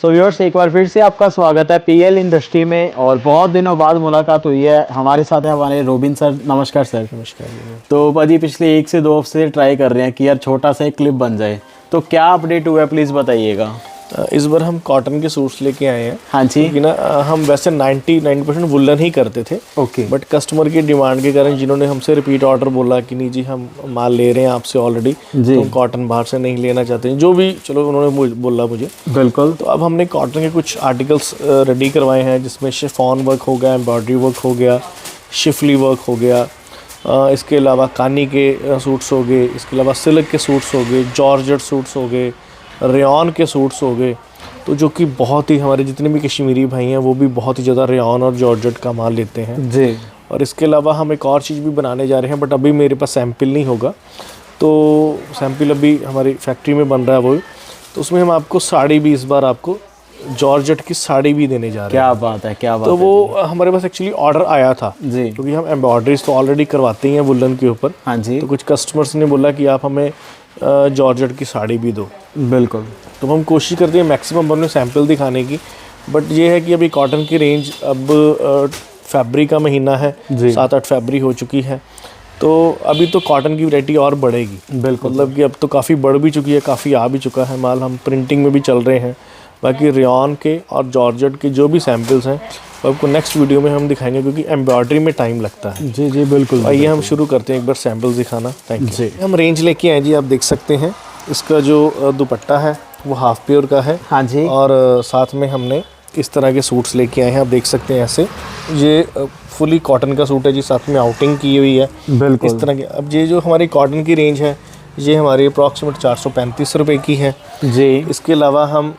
So viewers, एक बार फिर से आपका स्वागत है पीएल इंडस्ट्री में। और बहुत दिनों बाद मुलाकात हुई है। हमारे साथ है हमारे रोबिन सर। नमस्कार सर। नमस्कार। तो भाजी पिछले 1 से 2 हफ्ते से ट्राई कर रहे हैं कि यार छोटा सा एक क्लिप बन जाए, तो क्या अपडेट हुआ है प्लीज़ बताइएगा। इस बार हम कॉटन के सूट्स लेके आए हैं। हाँ जी। क्योंकि ना हम वैसे 99% वुलन ही करते थे। ओके। बट कस्टमर की डिमांड के कारण जिन्होंने हमसे रिपीट ऑर्डर बोला कि नहीं जी हम माल ले रहे हैं आपसे ऑलरेडी, तो हम कॉटन बाहर से नहीं लेना चाहते हैं, जो भी चलो उन्होंने बोला मुझे। बिल्कुल। तो अब हमने कॉटन के कुछ आर्टिकल्स रेडी करवाए हैं, जिसमें शिफॉन वर्क हो गया, एम्ब्रॉयडरी वर्क हो गया, शिफली वर्क हो गया, इसके अलावा कानी के सूट्स हो गए, इसके अलावा सिल्क के सूट्स हो गए, जॉर्जेट सूट्स हो गए, रेयॉन के सूट्स हो गए। तो जो कि बहुत ही हमारे जितने भी कश्मीरी भाई हैं वो भी बहुत ही ज़्यादा रेयॉन और जॉर्जेट का माल लेते हैं जी। और इसके अलावा हम एक और चीज़ भी बनाने जा रहे हैं, बट अभी मेरे पास सैम्पल नहीं होगा, तो सैम्पल अभी हमारी फैक्ट्री में बन रहा है वो। तो उसमें हम आपको साड़ी भी इस बार आपको जॉर्जेट की साड़ी भी देने जा रहे हैं। क्या बात है, क्या बात तो है। वो हमारे पास एक्चुअली ऑर्डर आया था जी। क्योंकि हम एम्ब्रॉयडरीज तो ऑलरेडी करवाते ही हैं वुलन के ऊपर। हाँ जी। तो कुछ कस्टमर्स ने बोला कि आप हमें जॉर्जेट की साड़ी भी दो। बिल्कुल। तो हम कोशिश करते हैं मैक्सिमम अपने सैंपल दिखाने की, बट ये है कि अभी कॉटन की रेंज अब फरवरी का महीना है, 7-8 फरवरी हो चुकी है, तो अभी तो कॉटन की वैरायटी और बढ़ेगी। बिल्कुल। मतलब कि अब तो काफ़ी बढ़ भी चुकी है, काफ़ी आ भी चुका है माल, हम प्रिंटिंग में भी चल रहे हैं। बाकी रेयॉन के और जॉर्जेट के जो भी सैंपल्स हैं तो आपको नेक्स्ट वीडियो में हम दिखाएंगे, क्योंकि एम्ब्रॉयडरी में टाइम लगता है। जी जी बिल्कुल। आइए हम शुरू करते हैं एक बार सैंपल्स दिखाना। थैंक यू जी। हम रेंज लेके आए जी, आप देख सकते हैं इसका जो दुपट्टा है वो हाफ प्योर का है। हाँ जी। और साथ में हमने इस तरह के सूट्स लेके आए हैं, आप देख सकते हैं ऐसे। ये फुली कॉटन का सूट है जी, साथ में आउटिंग की हुई है बिल्कुल इस तरह के। अब ये जो हमारी कॉटन की रेंज है ये हमारी अप्रॉक्सीमेट 435 रुपये की है जी। इसके अलावा हम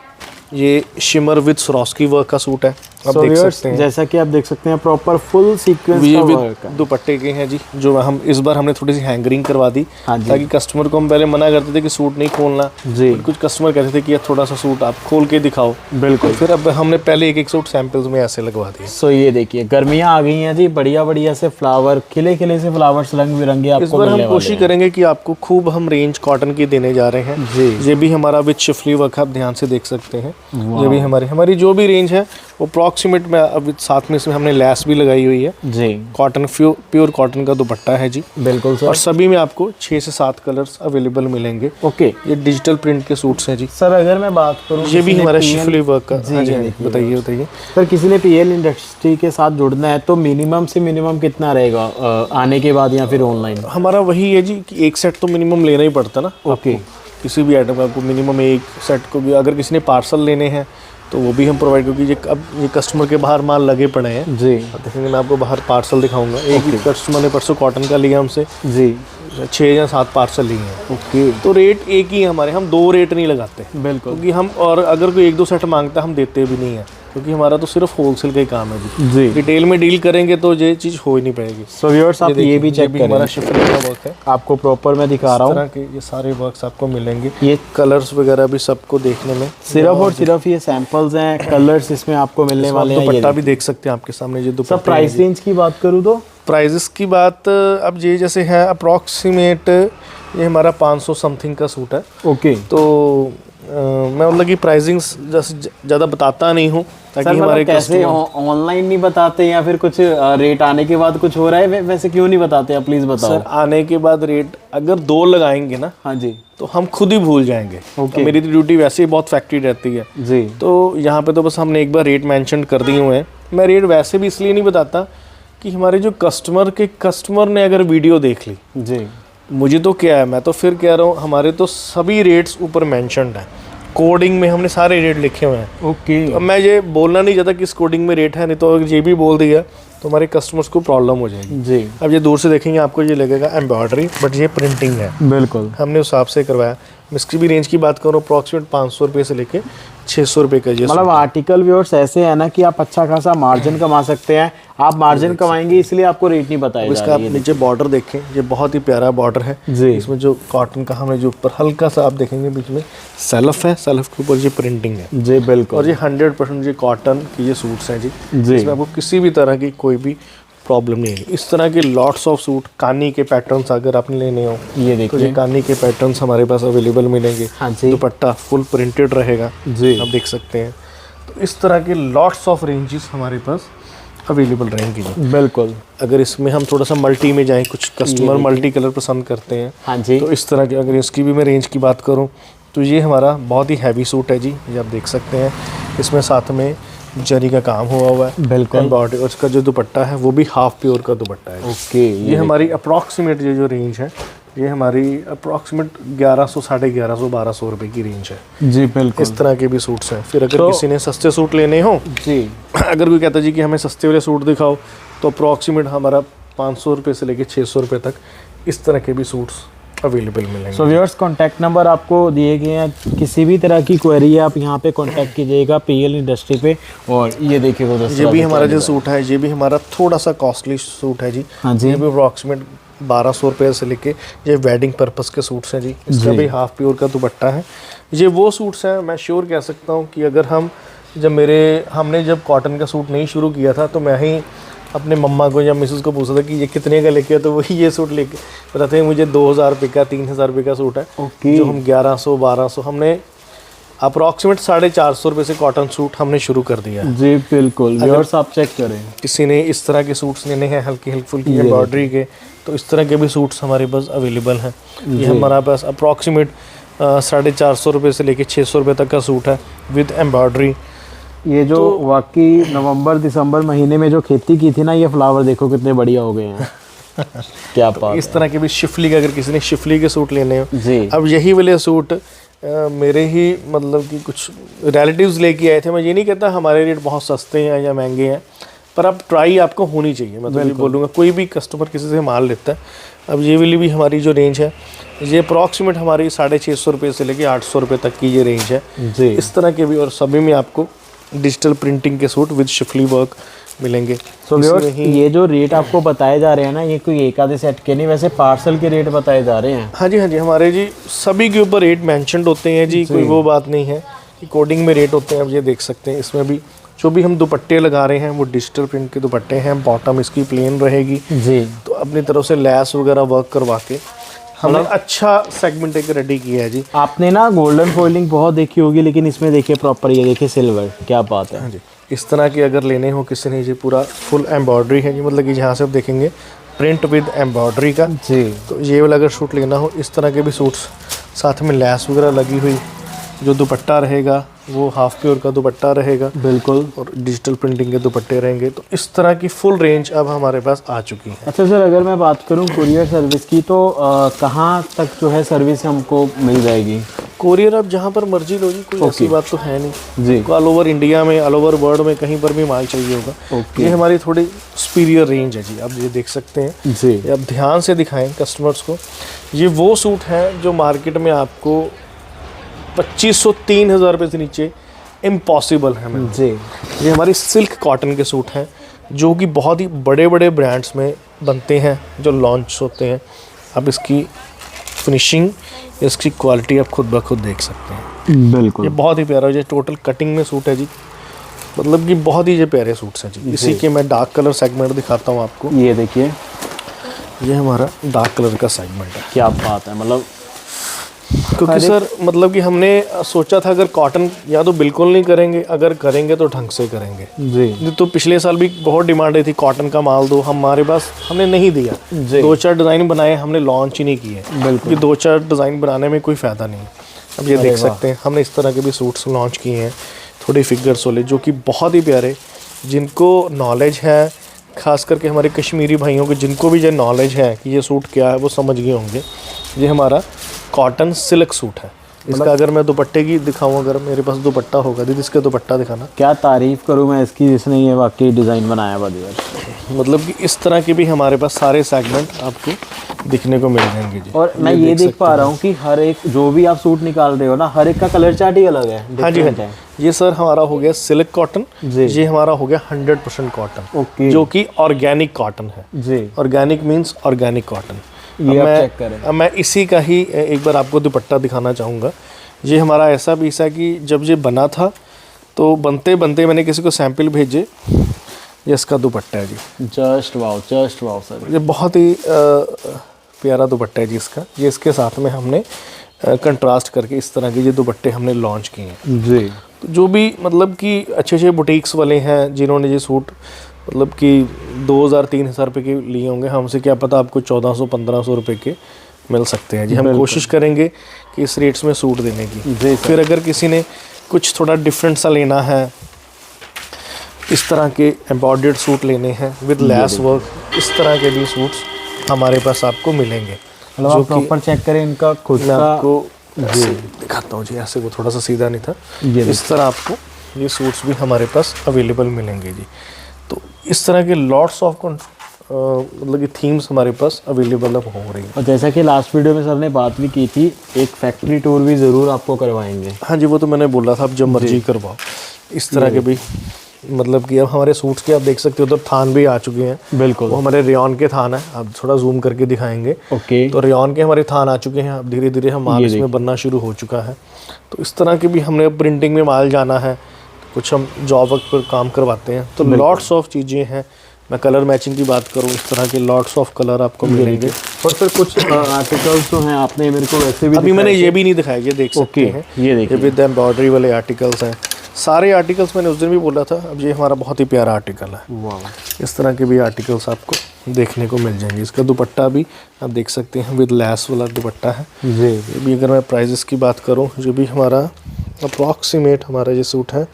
ये शिमर विद स्वरोस्की वर्क का सूट है, आप देख सकते हैं। जैसा कि आप देख सकते हैं प्रॉपर फुल सीक्वेंस का वर्क है। दुपट्टे के हैं जी, जो हम इस बार हमने थोड़ी सी हैंगरिंग करवा दी। हाँ जी। ताकि कस्टमर को हम पहले मना करते थे कि सूट नहीं खोलना जी। कुछ कस्टमर कहते थे कि यार थोड़ा सा सूट आप खोल के दिखाओ। बिल्कुल। फिर अब हमने पहले एक सूट सैंपल्स में ऐसे लगवा दिए। सो ये देखिए गर्मियाँ आ गई हैं जी, बढ़िया बढ़िया से फ्लावर, खिले खिले से फ्लावर्स रंग बिरंगे आपको इस बार मिलने हम वाले कोशिश हैं। करेंगे कि आपको खूब हम रेंज कॉटन की देने जा रहे हैं जी। ये भी हमारा विद शिफली वर्क आप ध्यान से देख सकते हैं। ये भी हमारी जो भी रेंज है वो अप्रॉक्सीमेट में अब साथ में इसमें हमने लैस भी लगाई हुई है जी। कॉटन प्योर कॉटन का दुपट्टा है जी। बिल्कुल सर। और सभी में आपको 6 से 7 कलर्स अवेलेबल मिलेंगे। ओके। ये डिजिटल प्रिंट के सूट्स हैं जी। सर अगर मैं बात करूं, ये भी हमारा शिफली वर्क का। जी। बताइए बताइए सर, किसी ने पीएल इंडस्ट्री के साथ जुड़ना है तो मिनिमम से मिनिमम कितना रहेगा आने के बाद या फिर ऑनलाइन? हमारा वही है जी कि एक सेट तो मिनिमम लेना ही पड़ता ना। ओके। किसी भी आइटम का आपको मिनिमम एक सेट को भी, अगर किसी ने पार्सल लेने हैं तो वो भी हम प्रोवाइड, क्योंकि ये कस्टमर के बाहर माल लगे पड़े हैं जी। देखेंगे मैं आपको बाहर पार्सल दिखाऊंगा। एक ही कस्टमर ने परसों कॉटन का लिया हमसे जी, 6 या 7 पार्सल लिए हैं। ओके। तो रेट एक ही हमारे, हम 2 रेट नहीं लगाते बिल्कुल, क्योंकि हम, और अगर कोई 1-2 सेट मांगता है हम देते भी नहीं है, क्योंकि हमारा तो सिर्फ होलसेल का ही काम है जी। रिटेल में डील करेंगे तो ये चीज़ हो ही नहीं पाएगी। सो व्यूअर्स आप ये भी चेक करें, हमारा शिफली का वर्क है, आपको प्रॉपर मैं दिखा रहा हूँ। इस तरह के ये सारे वर्क्स आपको मिलेंगे। ये कलर्स वगैरह भी सबको देखने में सिर्फ और सिर्फ ये सैंपल्स हैं, कलर्स इसमें आपको मिलने वाले हैं। दुपट्टा भी देख सकते हैं आपके सामने। ये दुपट्टा प्राइस रेंज की बात करूँ तो प्राइजेस की बात, अब ये जैसे है अप्रॉक्सीमेट ये हमारा 500 समथिंग का सूट है। ओके। तो मैं मतलब कि प्राइसिंग ज़्यादा बताता नहीं हूँ, ताकि हमारे कैसे ऑनलाइन नहीं बताते या फिर कुछ रेट आने के बाद कुछ हो रहा है, वैसे क्यों नहीं बताते आप प्लीज़ बताओ। सर आने के बाद रेट अगर 2 लगाएंगे ना, हाँ जी, तो हम खुद ही भूल जाएंगे। तो मेरी तो ड्यूटी वैसे ही बहुत फैक्ट्री रहती है जी, तो यहाँ पे तो बस हमने एक बार रेट मेंशन कर दिए हुए हैं। मैं रेट वैसे भी इसलिए नहीं बताता कि हमारे जो कस्टमर ने अगर वीडियो देख ली जी, मुझे तो क्या है, मैं तो फिर कह रहा हूँ हमारे तो सभी रेट्स ऊपर मेंशन्ड है, कोडिंग में हमने सारे रेट लिखे हुए हैं। ओके। तो अब मैं ये बोलना नहीं चाहता कि इस कोडिंग में रेट है, नहीं तो अगर ये भी बोल दिया तो हमारे कस्टमर्स को प्रॉब्लम हो जाएगी जी। अब ये दूर से देखेंगे आपको ये लगेगा एम्ब्रॉयडरी, बट ये प्रिंटिंग है बिल्कुल, हमने उस हिसाब से करवाया। इसकी भी रेंज की बात करूँ अप्रॉक्सीमेट 500 रुपये से लेके 600 रुपये का। ये मतलब आर्टिकल व्यूअर्स ऐसे है ना कि आप अच्छा खासा मार्जिन कमा सकते हैं। आप मार्जिन कमाएंगे इसलिए आपको रेट नहीं बताया। इसका आप नीचे बॉर्डर देखें, ये बहुत ही प्यारा बॉर्डर है जी। इसमें जो कॉटन का हमने जो ऊपर हल्का सा आप देखेंगे बीच में सेल्फ है, सेल्फ के ऊपर ये प्रिंटिंग है जी बिल्कुल। और ये 100% ये कॉटन के ये सूट्स हैं जी, इसमें आपको किसी भी तरह की कोई भी प्रॉब्लम नहीं है। इस तरह के लॉट्स ऑफ सूट कानी के पैटर्न्स अगर आपने लेने हो, ये देखिए, तो ये कानी के पैटर्न्स हमारे पास अवेलेबल मिलेंगे। हाँ जी। दुपट्टा फुल प्रिंटेड रहेगा जी, आप देख सकते हैं। तो इस तरह के लॉट्स ऑफ रेंजेस हमारे पास अवेलेबल रहेंगे जी। बिल्कुल। अगर इसमें हम थोड़ा सा मल्टी में जाएं, कुछ कस्टमर मल्टी कलर पसंद करते हैं, हाँ जी, तो इस तरह के, अगर इसकी भी मैं रेंज की बात करूं तो ये हमारा बहुत ही हैवी सूट है जी। ये आप देख सकते हैं, इसमें साथ में जरी का काम हुआ है। बिल्कुल। और उसका जो दुपट्टा है वो भी हाफ प्योर का दुपट्टा है। ओके। ये हमारी अप्रॉक्सीमेट ये जो रेंज है, ये हमारी अप्रॉक्सीमेट 1100, 1150, 1200 रुपए की रेंज है जी। बिल्कुल। इस तरह के भी सूट्स हैं। फिर अगर किसी ने सस्ते सूट लेने हो जी, अगर कोई कहता है जी कि हमें सस्ते वाले सूट दिखाओ, तो अप्रॉक्सीमेट हमारा 500 रुपये से लेके 600 रुपये तक इस तरह के भी सूट्स अवेलेबल मिलेंगे। सो व्यूअर्स, कॉन्टैक्ट नंबर आपको दिए गए हैं, किसी भी तरह की क्वेरी है आप यहाँ पे कॉन्टैक्ट कीजिएगा PL इंडस्ट्री पे। और ये देखिए ये भी हमारा जो सूट है, ये भी हमारा थोड़ा सा कॉस्टली सूट है जी। हाँ जी। ये भी अप्रॉक्सीमेट 1200 रुपये से लेके, ये वेडिंग पर्पस के सूट्स हैं जी। इसका भी हाफ प्योर का दुपट्टा है। ये वो सूट्स हैं, मैं श्योर कह सकता हूँ कि अगर हमने जब कॉटन का सूट नहीं शुरू किया था, तो मैं ही अपने मम्मा को या मिसेस को पूछा था कि ये कितने का लेके, तो वही ये सूट लेके बताते हैं मुझे 2000 रुपये का, 3000 रुपये का सूट है। ओके। जो हम 1100, 1200, हमने अप्रॉक्सीमेट 450 रुपये से कॉटन सूट हमने शुरू कर दिया है जी। बिल्कुल। व्यूअर्स, आप चेक करें, किसी ने इस तरह के सूट्स लेने हैं हल्की फुल्की एम्ब्रॉयडरी के, तो इस तरह के भी सूट्स हमारे पास अवेलेबल हैं। ये हमारा पास अप्रॉक्सीमेट 450 रुपये से लेके 600 रुपये तक का सूट है विद एम्ब्रॉयडरी। ये जो वाकई नवंबर दिसंबर महीने में जो खेती की थी ना, ये फ्लावर देखो कितने बढ़िया हो गए हैं। क्या बात। इस तरह के भी शिफली के, अगर किसी ने शिफली के सूट लेने हो जी। अब यही वाले सूट मेरे ही मतलब कि कुछ रिलेटिव्स लेके आए थे। मैं ये नहीं कहता हमारे रेट बहुत सस्ते हैं या महंगे हैं, पर अब ट्राई आपको होनी चाहिए। मैं तो ये बोलूँगा, कोई भी कस्टमर किसी से माल लेता है। अब ये वाली भी हमारी जो रेंज है, ये अप्रॉक्सीमेट हमारी 650 रुपये से लेके 800 रुपये तक की ये रेंज है जी। इस तरह के भी, और सभी में आपको डिजिटल प्रिंटिंग के सूट विद शिफली वर्क मिलेंगे। सो ये जो रेट आपको बताए जा रहे हैं ना, ये कोई एक आधे सेट के नहीं, वैसे पार्सल के रेट बताए जा रहे हैं। हाँ जी, हाँ जी, हमारे जी सभी के ऊपर रेट मेंशनड होते हैं जी। कोई वो बात नहीं है कि कोडिंग में रेट होते हैं। अब ये देख सकते हैं, इसमें भी जो भी हम दुपट्टे लगा रहे हैं वो डिजिटल प्रिंट के दुपट्टे हैं। बॉटम इसकी प्लेन रहेगी जी। तो अपनी तरफ से लैस वगैरह वर्क करवा के हमने अच्छा सेगमेंट एक रेडी किया है जी। आपने ना गोल्डन फॉइलिंग बहुत देखी होगी, लेकिन इसमें देखिए प्रॉपर, ये देखिए सिल्वर, क्या बात है। हाँ जी, इस तरह के अगर लेने हो किसी ने, ये पूरा फुल एम्ब्रॉयडरी है जी, मतलब कि जहाँ से आप देखेंगे प्रिंट विद एम्ब्रॉयडरी का जी। तो ये वाला अगर सूट लेना हो, इस तरह के भी सूट्स साथ में लैस वगैरह लगी हुई, जो दुपट्टा रहेगा वो हाफ प्योर का दुपट्टा रहेगा। बिल्कुल। और डिजिटल प्रिंटिंग के दुपट्टे रहेंगे। तो इस तरह की फुल रेंज अब हमारे पास आ चुकी है। अच्छा सर, अगर मैं बात करूं कुरियर सर्विस की, तो कहाँ तक जो है सर्विस हमको मिल जाएगी? कोरियर अब जहाँ पर मर्जी लो जी, कोई ऐसी बात तो है नहीं जी। ऑल ओवर इंडिया में, ऑल ओवर वर्ल्ड में कहीं पर भी माल चाहिए होगा। ये हमारी थोड़ी सुपीरियर रेंज है जी। अब ये देख सकते हैं जी। अब ध्यान से दिखाएं कस्टमर्स को, ये वो सूट हैं जो मार्केट में आपको 2500-3000 रुपये से नीचे इम्पॉसिबल है मैम जी। ये हमारी सिल्क कॉटन के सूट हैं जो कि बहुत ही बड़े बड़े ब्रांड्स में बनते हैं, जो लॉन्च होते हैं। अब इसकी फिनिशिंग, इसकी क्वालिटी आप खुद ब खुद देख सकते हैं। बिल्कुल। ये बहुत ही प्यारा, ये टोटल कटिंग में सूट है जी, मतलब कि बहुत ही ये प्यारे सूट्स हैं जी। इसी के मैं डार्क कलर सेगमेंट दिखाता हूँ आपको। ये देखिए, ये हमारा डार्क कलर का सेगमेंट है। क्या बात है। मतलब क्योंकि सर मतलब कि हमने सोचा था अगर कॉटन या तो बिल्कुल नहीं करेंगे, अगर करेंगे तो ढंग से करेंगे जी। तो पिछले साल भी बहुत डिमांड आई थी कॉटन का माल दो, हमारे पास हमने नहीं दिया। 2-4 डिज़ाइन बनाए, हमने लॉन्च ही नहीं किए। बिल्कुल। 2-4 डिज़ाइन बनाने में कोई फ़ायदा नहीं। अब ये देख सकते हैं हमने इस तरह के भी सूट्स लॉन्च किए हैं, थोड़े फिगर्स वाले, जो कि बहुत ही प्यारे, जिनको नॉलेज है, ख़ास करके हमारे कश्मीरी भाइयों को जिनको भी ये नॉलेज है कि ये सूट क्या है, वो समझ गए होंगे। ये हमारा कॉटन सिल्क सूट है। इसका अगर मैं दुपट्टे की दिखाऊं, अगर मेरे पास दुपट्टा होगा दीदी, इसका दुपट्टा दिखाना। क्या तारीफ़ करूं मैं इसकी, जिसने ये वाकई डिज़ाइन बनाया बढ़िया। मतलब कि इस तरह के भी हमारे पास सारे सेगमेंट आपको दिखने को मिल जाएंगे जी। और मैं ये देख पा रहा हूँ कि हर एक जो भी आप सूट निकाल रहे हो ना, हर एक का कलर चार्ट ही अलग है। हाँ जी, हाँ जी। ये सर हमारा हो गया सिल्क कॉटन, ये हमारा हो गया 100% कॉटन, ओके, जो कि ऑर्गेनिक कॉटन है जी। Organic means organic cotton. ये आप चेक करें। अब मैं इसी का ही एक बार आपको दुपट्टा दिखाना चाहूँगा। ये हमारा ऐसा पीस है कि जब ये बना था तो बनते बनते मैंने किसी को सैंपल भेजे। ये इसका दुपट्टा है जी। जस्ट वाओ सर, ये बहुत ही प्यारा दुपट्टा है जी इसका। ये इसके साथ में हमने कंट्रास्ट करके इस तरह के ये दुपट्टे हमने लॉन्च किए हैं जी। तो जो भी मतलब कि अच्छे अच्छे बुटीक्स वाले हैं जिन्होंने ये सूट मतलब कि 2000-3000 रुपये के लिए होंगे, हमसे क्या पता आपको 1400-1500 रुपये के मिल सकते हैं जी। हम कोशिश करेंगे कि इस रेट्स में सूट देने की। फिर अगर किसी ने कुछ थोड़ा डिफरेंट सा लेना है, इस तरह के एम्ब्रॉयडर्ड सूट लेने हैं विद लेस वर्क, इस तरह के भी सूट्स हमारे पास आपको मिलेंगे। मतलब आप प्रॉपर चेक करें इनका खुद मैं का। आपको ऐसे दिखाता हूँ जी, ऐसे वो थोड़ा सा सीधा नहीं था, इस तरह आपको ये सूट्स भी हमारे पास अवेलेबल मिलेंगे जी। तो इस तरह के लॉट्स ऑफ मतलब कि थीम्स हमारे पास अवेलेबल अब हो रही है। और जैसा कि लास्ट वीडियो में सर ने बात भी की थी, एक फैक्ट्री टूर भी ज़रूर आपको करवाएंगे। हाँ जी, वो तो मैंने बोला था, आप जब मर्जी करवाओ। इस तरह के भी मतलब कि अब हमारे सूट्स के आप देख सकते हो, तो थान भी आ चुके हैं। बिल्कुल, वो हमारे रेयॉन के थान है, आप थोड़ा जूम करके दिखाएंगे। ओके। तो रेयॉन के हमारे थान आ चुके हैं, अब धीरे धीरे हम माल इसमें बनना शुरू हो चुका है। तो इस तरह के भी हमने प्रिंटिंग में माल जाना है, कुछ हम जॉब वर्क पर काम करवाते हैं, तो लॉट्स ऑफ चीज़ें हैं। मैं कलर मैचिंग की बात करूं, इस तरह के लॉट्स ऑफ कलर आपको मिलेंगे। और फिर कुछ आर्टिकल्स जो हैं आपने मेरे को वैसे भी अभी मैंने ये भी नहीं दिखाया, ये देख सकते हैं, ये देखिए विद एम्ब्रॉयडरी वाले आर्टिकल्स हैं। सारे आर्टिकल्स मैंने उस दिन भी बोला था, अब ये हमारा बहुत ही प्यारा आर्टिकल है। वाह, इस तरह के भी आर्टिकल्स आपको देखने को मिल जाएंगे। इसका दुपट्टा भी आप देख सकते हैं, विद लेस वाला दुपट्टा है जी। ये भी अगर मैं प्राइजेस की बात करूं, जो भी हमारा अप्रॉक्सीमेट हमारा ये सूट है,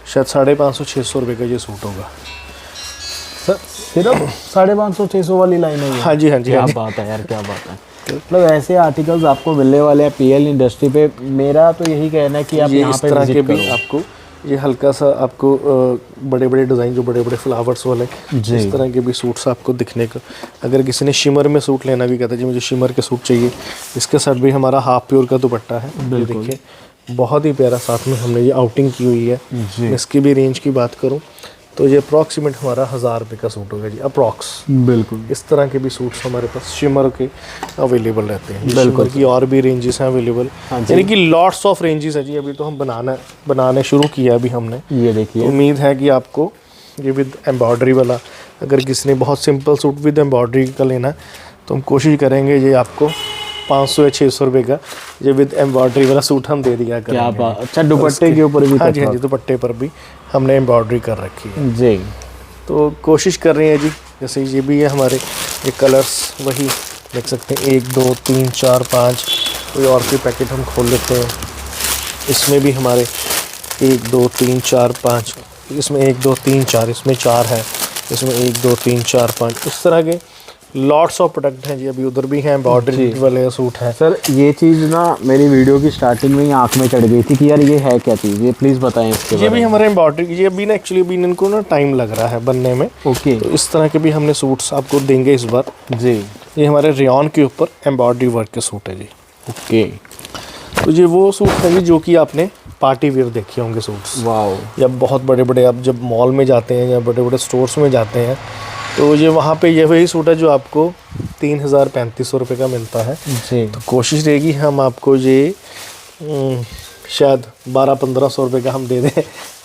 शायद 550-600 रुपये का ये सूट होगा। सर सिर्फ 550-600 वाली लाइन है ये? हाँ जी, हाँ जी, क्या हाँ जी। बात है यार, क्या बात है। मतलब ऐसे आर्टिकल्स आपको मिलने वाले हैं पीएल इंडस्ट्री पे। मेरा तो यही कहना है कि आप ये यहाँ इस पे तरह विजिट के भी करो। आपको ये हल्का सा आपको बड़े बड़े डिज़ाइन, जो बड़े बड़े फ्लावर्स वाले, जी। इस तरह के भी सूट्स आपको दिखने को। अगर किसी ने शिमर में सूट लेना भी कहता है जी मुझे शिमर के सूट चाहिए, इसके साथ भी हमारा हाफ प्योर का दुपट्टा है। ये देखिए बहुत ही प्यारा, साथ में हमने ये आउटिंग की हुई है। जी। इसकी भी रेंज की बात करूँ तो ये अप्रॉक्सीमेट हमारा 1000 रुपये का सूट होगा जी, अप्रॉक्स। बिल्कुल, इस तरह के भी सूट्स हमारे पास शिमर के अवेलेबल रहते हैं। शिमर की और भी रेंजेस हैं अवेलेबल, यानी कि लॉट्स ऑफ रेंजेस है जी। अभी तो हम बनाने शुरू किया अभी हमने। ये देखिए, तो उम्मीद है कि आपको ये विद एम्ब्रॉयडरी वाला, अगर किसी ने बहुत सिंपल सूट विद एम्ब्रॉयडरी का लेना है तो हम कोशिश करेंगे ये आपको 500 या 600 रुपये का ये विद एम्ब्रॉयडरी वाला सूट हम दे दिया करेंगे। क्या बात। अच्छा, दुपट्टे के ऊपर भी? हाँ जी, हाँ जी, दुपट्टे पर भी हमने एम्ब्रॉयडरी कर रखी है जी। तो कोशिश कर रहे हैं जी। जैसे ये भी है हमारे, ये कलर्स वही देख सकते हैं, 1 2 3 4 5। कोई और के पैकेट हम खोल लेते हैं, इसमें भी हमारे 1 2 3 4 5, इसमें 1 2 3 4, इसमें 4 है, इसमें 1 2 3 4 5, इस तरह के लॉट्स ऑफ प्रोडक्ट हैं जी। अभी उधर भी हैं एम्ब्रॉयडरी वाले सूट हैं। सर ये चीज़ ना मेरी वीडियो की स्टार्टिंग में ही आंख में चढ़ गई थी कि यार ये है क्या चीज़, ये प्लीज़ बताएं इसके ये भी हमारे एम्ब्रॉयडरी, ये अभी ना एक्चुअली अभी इनको ना टाइम लग रहा है बनने में। ओके, तो इस तरह के भी हमने सूट्स आपको देंगे इस बार जी। ये हमारे रेयॉन के ऊपर एम्ब्रॉयडरी वर्क के सूट है जी। ओके, तो ये वो सूट हैं जी जो कि आपने पार्टी वेयर देखे होंगे सूट्स। वाओ। जब बहुत बड़े बड़े आप जब मॉल में जाते हैं या बड़े बड़े स्टोर्स में जाते हैं तो ये वहाँ पे ये वही सूट है जो आपको 3000-3500 रुपये का मिलता है जी। तो कोशिश रहेगी हम आपको ये शायद 1200-1500 रुपये का हम दे दें।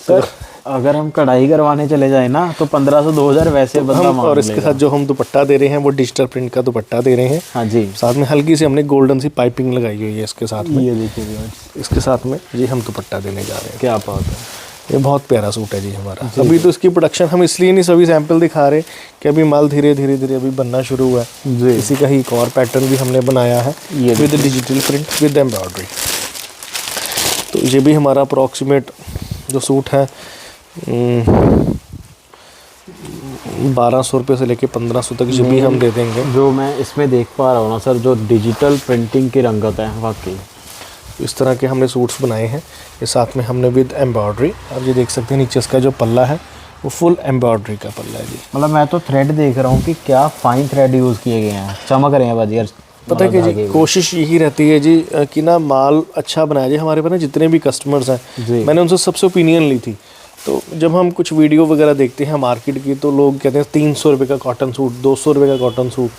सर अगर हम कढ़ाई करवाने चले जाए ना तो 1500-2000 वैसे बंदा हम, और इसके साथ जो हम दुपट्टा दे रहे हैं वो डिजिटल प्रिंट का दुपट्टा दे रहे हैं। हाँ जी। साथ में हल्की सी हमने गोल्डन सी पाइपिंग लगाई हुई है इसके साथ में। ये देखिए, इसके साथ में जी हम दुपट्टा देने जा रहे हैं। क्या बात है। ये बहुत प्यारा सूट है जी हमारा। अभी तो इसकी प्रोडक्शन हम इसलिए नहीं सभी सैंपल दिखा रहे कि अभी माल धीरे धीरे अभी बनना शुरू हुआ है जी। इसी का ही एक और पैटर्न भी हमने बनाया है ये with digital print with embroidery. तो ये भी हमारा अप्रॉक्सीमेट जो सूट है 1200 रुपये से लेके 1500 तक ये भी हम दे देंगे। जो मैं इसमें देख पा रहा हूँ ना सर, जो डिजिटल प्रिंटिंग की रंगत है वाकई। इस तरह के हमने सूट्स बनाए हैं, ये साथ में हमने विद एम्ब्रॉयडरी, आप ये देख सकते हैं नीचे इसका जो पल्ला है वो फुल एम्ब्रॉयडरी का पल्ला है जी। मतलब मैं तो थ्रेड देख रहा हूँ कि क्या फाइन थ्रेड यूज़ किए गए हैं, चमक रहे हैं बाजी यार। पता है कि जी कोशिश यही रहती है जी कि ना माल अच्छा बनाया जाए। हमारे पास ना जितने भी कस्टमर्स हैं मैंने उनसे सबसे ओपिनियन ली थी। तो जब हम कुछ वीडियो वगैरह देखते हैं मार्केट की तो लोग कहते हैं 300 रुपये का कॉटन सूट, 200 रुपये का कॉटन सूट।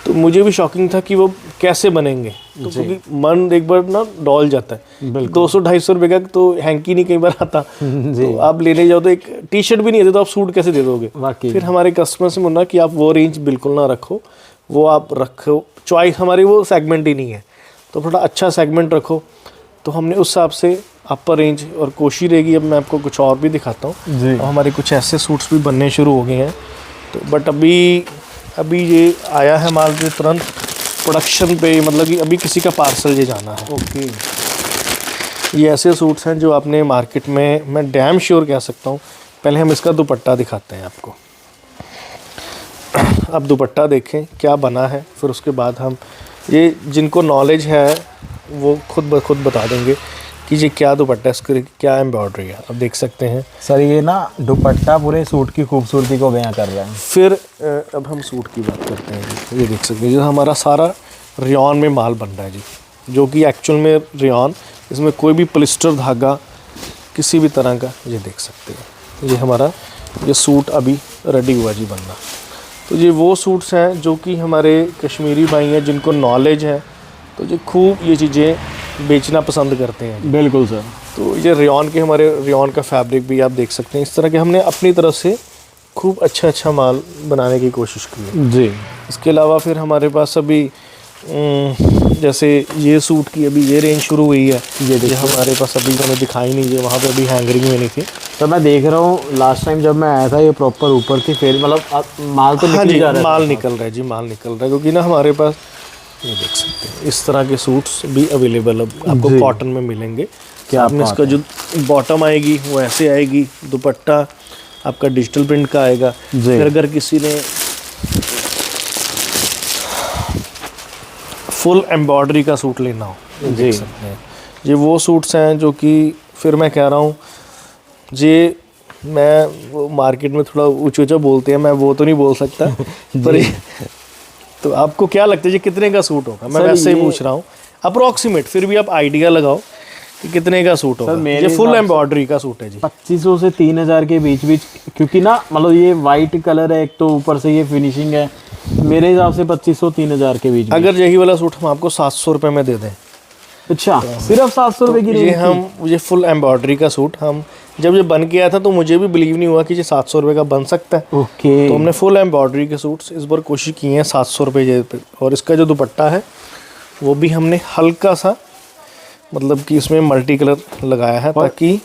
तो मुझे भी शॉकिंग था कि वो कैसे बनेंगे। तो क्योंकि मन एक बार ना डॉल जाता है। 200-250 रुपये का तो हैंकी नहीं कई बार आता। तो आप लेने जाओ तो एक टी शर्ट भी नहीं आती तो आप सूट कैसे दे दोगे। फिर हमारे कस्टमर से बोलना कि आप वो रेंज बिल्कुल ना रखो, वो आप रखो, चॉइस हमारी वो सेगमेंट ही नहीं है। तो थोड़ा अच्छा सेगमेंट रखो, तो हमने उस हिसाब से अपर रेंज और कोशिश रहेगी। अब मैं आपको कुछ और भी दिखाता हूँ। अब हमारे कुछ ऐसे सूट्स भी बनने शुरू हो गए हैं, तो बट अभी ये आया है माल जो तुरंत प्रोडक्शन पे, मतलब कि अभी किसी का पार्सल ये जाना है। ओके, ये ऐसे सूट्स हैं जो आपने मार्केट में, मैं डैम श्योर कह सकता हूँ। पहले हम इसका दुपट्टा दिखाते हैं आपको। अब दुपट्टा देखें क्या बना है, फिर उसके बाद हम, ये जिनको नॉलेज है वो खुद ब खुद बता देंगे कि ये क्या दुपट्टा है, इसकी क्या एम्ब्रॉयडरी है। अब देख सकते हैं सर ये ना दुपट्टा पूरे सूट की खूबसूरती को बयां कर रहा है। फिर अब हम सूट की बात करते हैं जी। ये देख सकते हैं, जो हमारा सारा रेयॉन में माल बन रहा है जी, जो कि एक्चुअल में रेयॉन, इसमें कोई भी पॉलिस्टर धागा किसी भी तरह का, ये देख सकते हैं। ये हमारा ये सूट अभी रेडी हुआ जी बनना। तो ये वो सूट्स हैं जो कि हमारे कश्मीरी भाई हैं जिनको नॉलेज है, तो ये खूब ये चीज़ें बेचना पसंद करते हैं। बिल्कुल सर। तो ये रेयॉन के, हमारे रेयॉन का फैब्रिक भी आप देख सकते हैं। इस तरह के हमने अपनी तरफ से खूब अच्छा माल बनाने की कोशिश की है जी। इसके अलावा फिर हमारे पास अभी जैसे ये सूट की अभी ये रेंज शुरू हुई है। ये हमारे पास अभी मैंने दिखाई नहीं है, वहाँ पे अभी हैंगरिंग में नहीं थी। तो मैं देख रहा हूँ लास्ट टाइम जब मैं आया था ये प्रॉपर ऊपर थी, फिर मतलब माल तो हाँ निकल जी, जा रहा है। माल निकल रहा है जी, माल निकल रहा है, क्योंकि ना हमारे पास ये देख सकते हैं इस तरह के सूट्स भी अवेलेबल अब आपको कॉटन में मिलेंगे। क्या आपने इसका जो बॉटम आएगी वो ऐसे आएगी, दुपट्टा आपका डिजिटल प्रिंट का आएगा। फिर अगर किसी ने फुल एम्ब्रॉयडरी का सूट लेना हो, देख सकते हैं ये वो सूट्स हैं जो कि, फिर मैं कह रहा हूँ ये, मैं वो मार्केट में थोड़ा ऊंचा बोलते हैं, मैं वो तो नहीं बोल सकता पर तो आपको क्या लगता है ये कितने का सूट होगा? मैं वैसे ही पूछ रहा हूँ अप्रोक्सीमेट, फिर भी आप आइडिया लगाओ कि कितने का सूट होगा। ये फुल एम्ब्रॉयडरी का सूट है जी, 2500 से 3000 के बीच क्योंकि ना मतलब ये वाइट कलर है एक, तो ऊपर से ये फिनिशिंग है, मेरे हिसाब से 2500-3000 के बीच। अगर यही वाला सूट हम आपको 700 रुपये में दे दें। अच्छा, सिर्फ 700 रुपये की रेंज? ये फुल एम्ब्रॉयडरी का सूट हम जब ये बन के आया था तो मुझे भी बिलीव नहीं हुआ कि ये 700 रुपये का बन सकता है। ओके। तो हमने फुल एम्ब्रॉयडरी के सूट्स इस बार कोशिश की हैं 700 रुपये पे। और इसका जो दुपट्टा है वो भी हमने हल्का सा, मतलब कि इसमें मल्टी कलर लगाया है, ताकि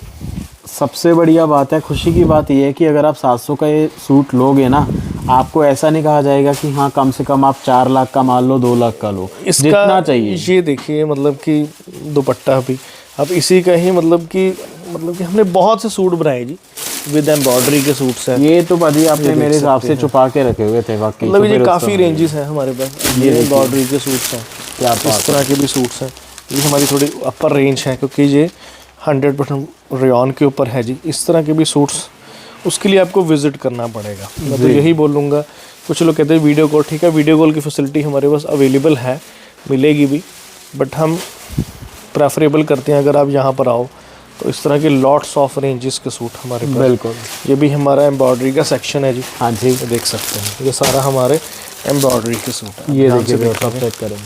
सबसे बढ़िया बात है, खुशी की बात ये है कि अगर आप 700 का ये सूट लोगे ना, आपको ऐसा नहीं कहा जाएगा कि हाँ कम से कम आप 4 लाख का मान लो, 2 लाख का लो, जितना चाहिए। ये देखिए मतलब कि दुपट्टा भी अब इसी का ही, मतलब कि हमने बहुत से सूट बनाए जी विद एम्ब्रॉयडरी के सूट्स हैं। ये तो भाई आपने मेरे हिसाब से छुपा के रखे हुए थे वाकई। मतलब ये काफ़ी रेंजेस हैं हमारे पास, ये एम्ब्रॉयडरी के सूट्स हैं, क्या इस तरह के भी सूट्स हैं। ये हमारी थोड़ी अपर रेंज है क्योंकि ये 100% रेयॉन के ऊपर है जी। इस तरह के भी सूट्स, उसके लिए आपको विज़िट करना पड़ेगा। मैं तो यही बोलूँगा, कुछ लोग कहते हैं वीडियो कॉल, ठीक है वीडियो कॉल की फैसिलिटी हमारे पास अवेलेबल है, मिलेगी भी, बट हम प्रेफरेबल करते हैं अगर आप यहाँ पर आओ तो इस तरह के लॉट्स ऑफ रेंजेस के सूट हमारे पास। बिल्कुल। ये भी हमारा एम्ब्रॉयडरी का सेक्शन है जी। हाँ जी, देख सकते हैं ये सारा हमारे एम्ब्रॉयडरी के सूट है। ये देखिए चेक करें,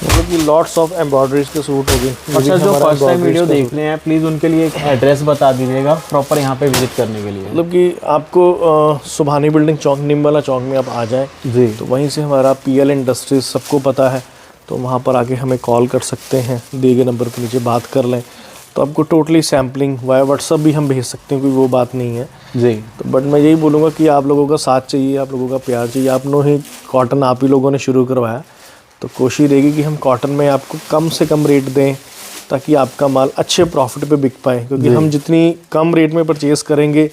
मतलब कि लॉट्स ऑफ एम्ब्रॉयडरीज के सूट हो गए। अच्छा, जो फर्स्ट टाइम वीडियो देख रहे हैं प्लीज़ उनके लिए एक एड्रेस बता दीजिएगा प्रॉपर यहाँ पे विजिट करने के लिए। मतलब कि आपको सुभानी बिल्डिंग चौक, निम्बाला चौक में आप आ जाएं जी, तो वहीं से हमारा PL इंडस्ट्रीज सबको पता है, तो वहाँ पर आके हमें कॉल कर सकते हैं, दिए गए नंबर पर नीचे बात कर लें, तो आपको टोटली सैम्पलिंग वाया व्हाट्सअप भी हम भेज सकते हैं, कोई वो बात नहीं है जी। तो बट मैं यही बोलूँगा कि आप लोगों का साथ चाहिए, आप लोगों का प्यार चाहिए। आपने ही कॉटन आप ही लोगों ने शुरू करवाया, तो कोशिश रहेगी कि हम कॉटन में आपको कम से कम रेट दें ताकि आपका माल अच्छे प्रॉफिट पे बिक पाए, क्योंकि हम जितनी कम रेट में परचेज़ करेंगे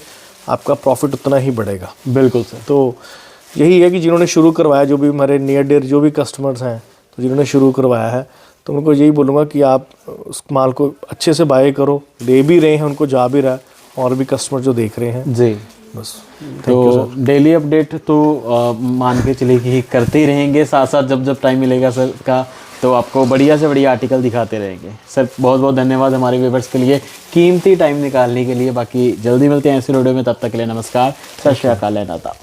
आपका प्रॉफिट उतना ही बढ़ेगा। बिल्कुल सर। तो यही है कि जिन्होंने शुरू करवाया, जो भी हमारे नियर डियर जो भी कस्टमर्स हैं, तो जिन्होंने शुरू करवाया है, तो उनको यही बोलूँगा कि आप उस माल को अच्छे से बाय करो, दे भी रहे हैं, उनको जा भी रहा है, और भी कस्टमर जो देख रहे हैं जी। बस तो डेली अपडेट तो मान के चलिए कि करते ही रहेंगे, साथ साथ जब जब टाइम मिलेगा सर का तो आपको बढ़िया से बढ़िया आर्टिकल दिखाते रहेंगे। सर बहुत बहुत धन्यवाद हमारे व्यूअर्स के लिए कीमती टाइम निकालने के लिए। बाकी जल्दी मिलते हैं ऐसे वीडियो में, तब तक के लिए नमस्कार, सत श्री अकाल, नाता।